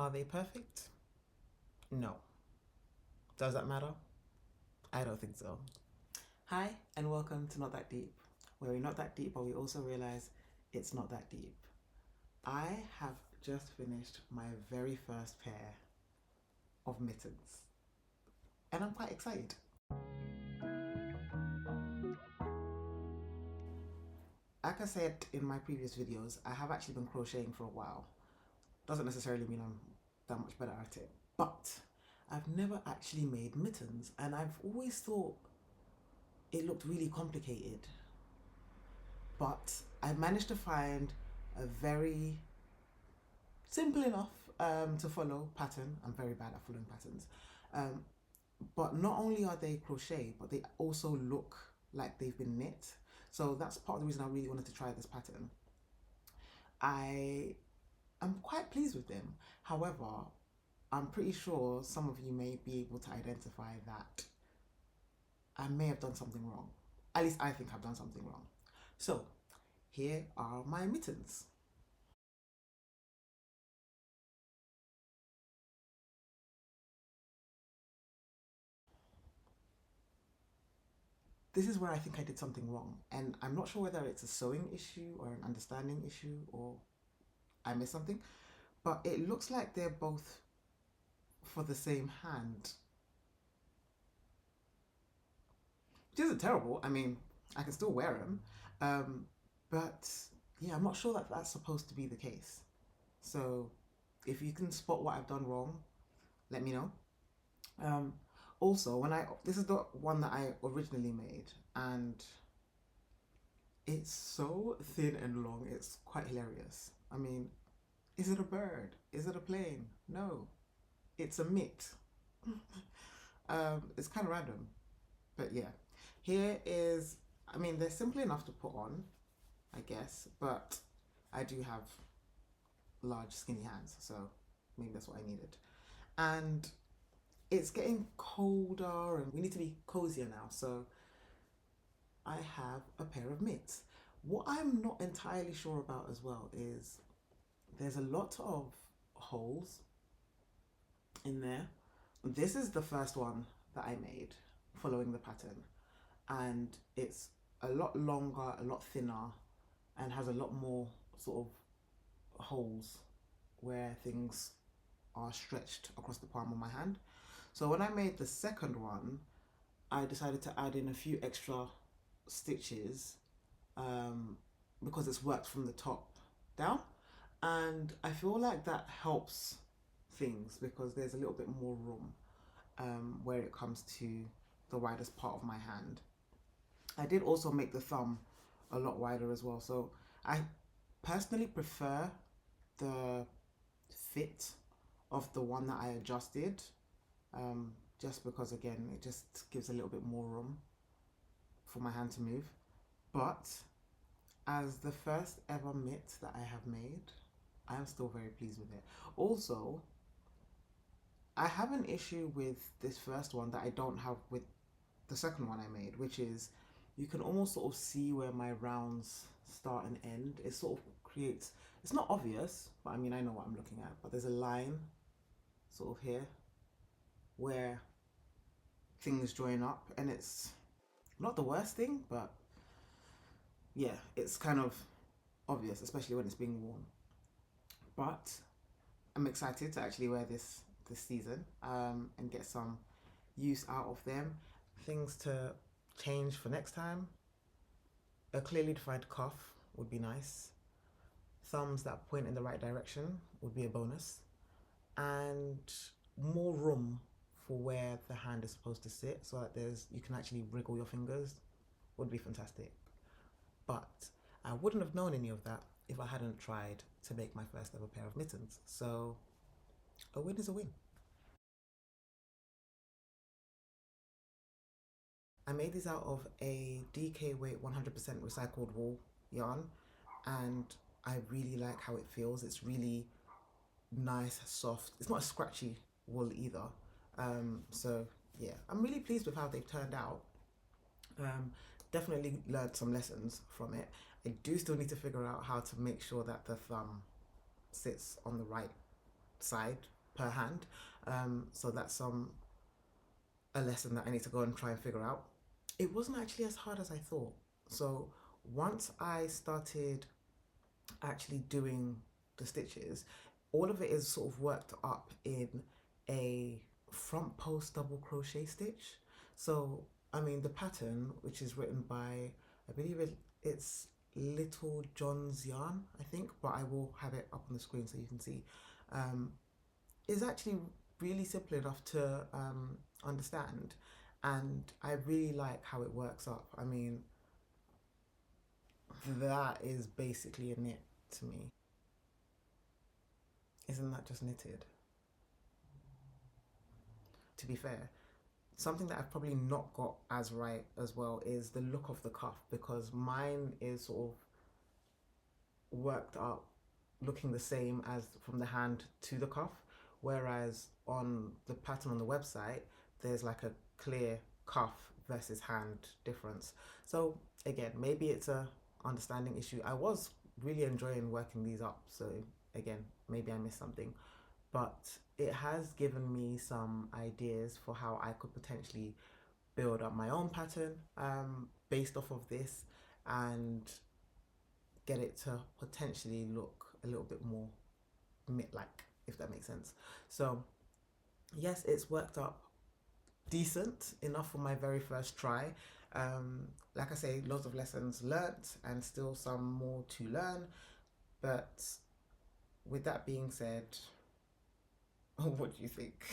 Are they perfect? No. Does that matter? I don't think so. Hi, and welcome to Not That Deep, where we're not that deep, but we also realize it's not that deep. I have just finished my very first pair of mittens, and I'm quite excited. Like I said in my previous videos, I have actually been crocheting for a while. Doesn't necessarily mean I'm that much better at it, but I've never actually made mittens, and I've always thought it looked really complicated. But I managed to find a very simple enough to follow pattern. I'm very bad at following patterns. But not only are they crochet, but they also look like they've been knit. So that's part of the reason I really wanted to try this pattern. I am quite pleased with them. However, I'm pretty sure some of you may be able to identify that I may have done something wrong. At least I think I've done something wrong. So here are my mittens. This is where I think I did something wrong, and I'm not sure whether it's a sewing issue or an understanding issue or I missed something, but it looks like they're both for the same hand, which isn't terrible. I mean, I can still wear them, but yeah, I'm not sure that that's supposed to be the case. So if you can spot what I've done wrong, let me know. Also, this is the one that I originally made, and it's so thin and long, it's quite hilarious. I mean, is it a bird? Is it a plane? No, it's a mitt. It's kind of random, but yeah. Here is, I mean, they're simple enough to put on, I guess, but I do have large, skinny hands, so maybe that's what I needed. And it's getting colder, and we need to be cozier now, so I have a pair of mitts. What I'm not entirely sure about as well is there's a lot of holes in there. This is the first one that I made following the pattern, and it's a lot longer, a lot thinner, and has a lot more sort of holes where things are stretched across the palm of my hand. So when I made the second one, I decided to add in a few extra stitches because it's worked from the top down, and I feel like that helps things because there's a little bit more room where it comes to the widest part of my hand. I did also make the thumb a lot wider as well, so I personally prefer the fit of the one that I adjusted, just because again it just gives a little bit more room for my hand to move. But as the first ever mitt that I have made, I am still very pleased with it. Also, I have an issue with this first one that I don't have with the second one I made, which is you can almost sort of see where my rounds start and end. It sort of creates, it's not obvious, but I mean, I know what I'm looking at, but there's a line sort of here where things join up, and it's not the worst thing, but yeah, it's kind of obvious, especially when it's being worn. But I'm excited to actually wear this season and get some use out of them. Things to change for next time: a clearly defined cuff would be nice, thumbs that point in the right direction would be a bonus, and more room for where the hand is supposed to sit so that you can actually wriggle your fingers would be fantastic. But I wouldn't have known any of that if I hadn't tried to make my first ever pair of mittens. So a win is a win. I made these out of a DK weight 100% recycled wool yarn, and I really like how it feels. It's really nice, soft. It's not a scratchy wool either. So yeah, I'm really pleased with how they've turned out. Definitely learned some lessons from it. I do still need to figure out how to make sure that the thumb sits on the right side per hand. So that's a lesson that I need to go and try and figure out. It wasn't actually as hard as I thought. So once I started actually doing the stitches, all of it is sort of worked up in a front post double crochet stitch. So I mean the pattern, which is written by, I believe it's Little John's Yarn, I think, but I will have it up on the screen so you can see, is actually really simple enough to understand, and I really like how it works up. I mean, that is basically a knit to me. Isn't that just knitted? To be fair, something that I've probably not got as right as well is the look of the cuff, because mine is sort of worked up looking the same as from the hand to the cuff, whereas on the pattern on the website there's like a clear cuff versus hand difference. So again, maybe it's a understanding issue. I was really enjoying working these up, so again, maybe I missed something, but it has given me some ideas for how I could potentially build up my own pattern based off of this, and get it to potentially look a little bit more mitt-like, if that makes sense. So yes, it's worked up decent enough for my very first try. Like I say, lots of lessons learnt and still some more to learn. But with that being said, what do you think?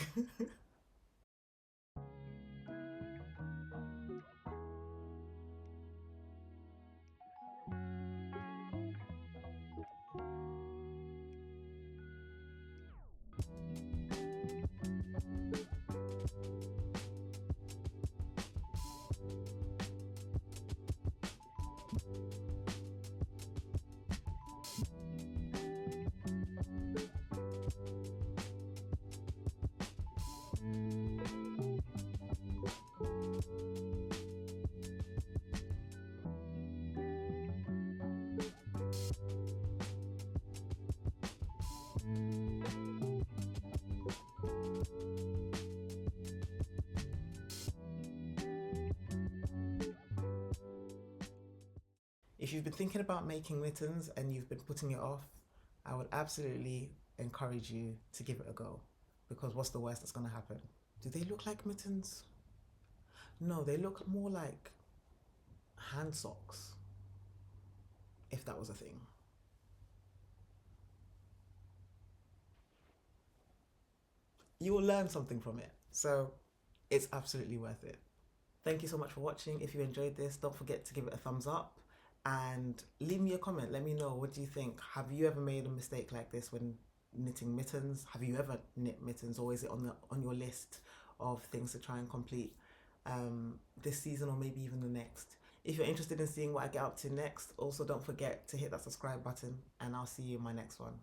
If you've been thinking about making mittens and you've been putting it off, I would absolutely encourage you to give it a go, because what's the worst that's going to happen? Do they look like mittens? No, they look more like hand socks, if that was a thing. You will learn something from it. So it's absolutely worth it. Thank you so much for watching. If you enjoyed this, don't forget to give it a thumbs up and leave me a comment. Let me know, what do you think? Have you ever made a mistake like this when knitting mittens? Have you ever knit mittens, or is it on your list of things to try and complete this season, or maybe even the next? If you're interested in seeing what I get up to next, also don't forget to hit that subscribe button, and I'll see you in my next one.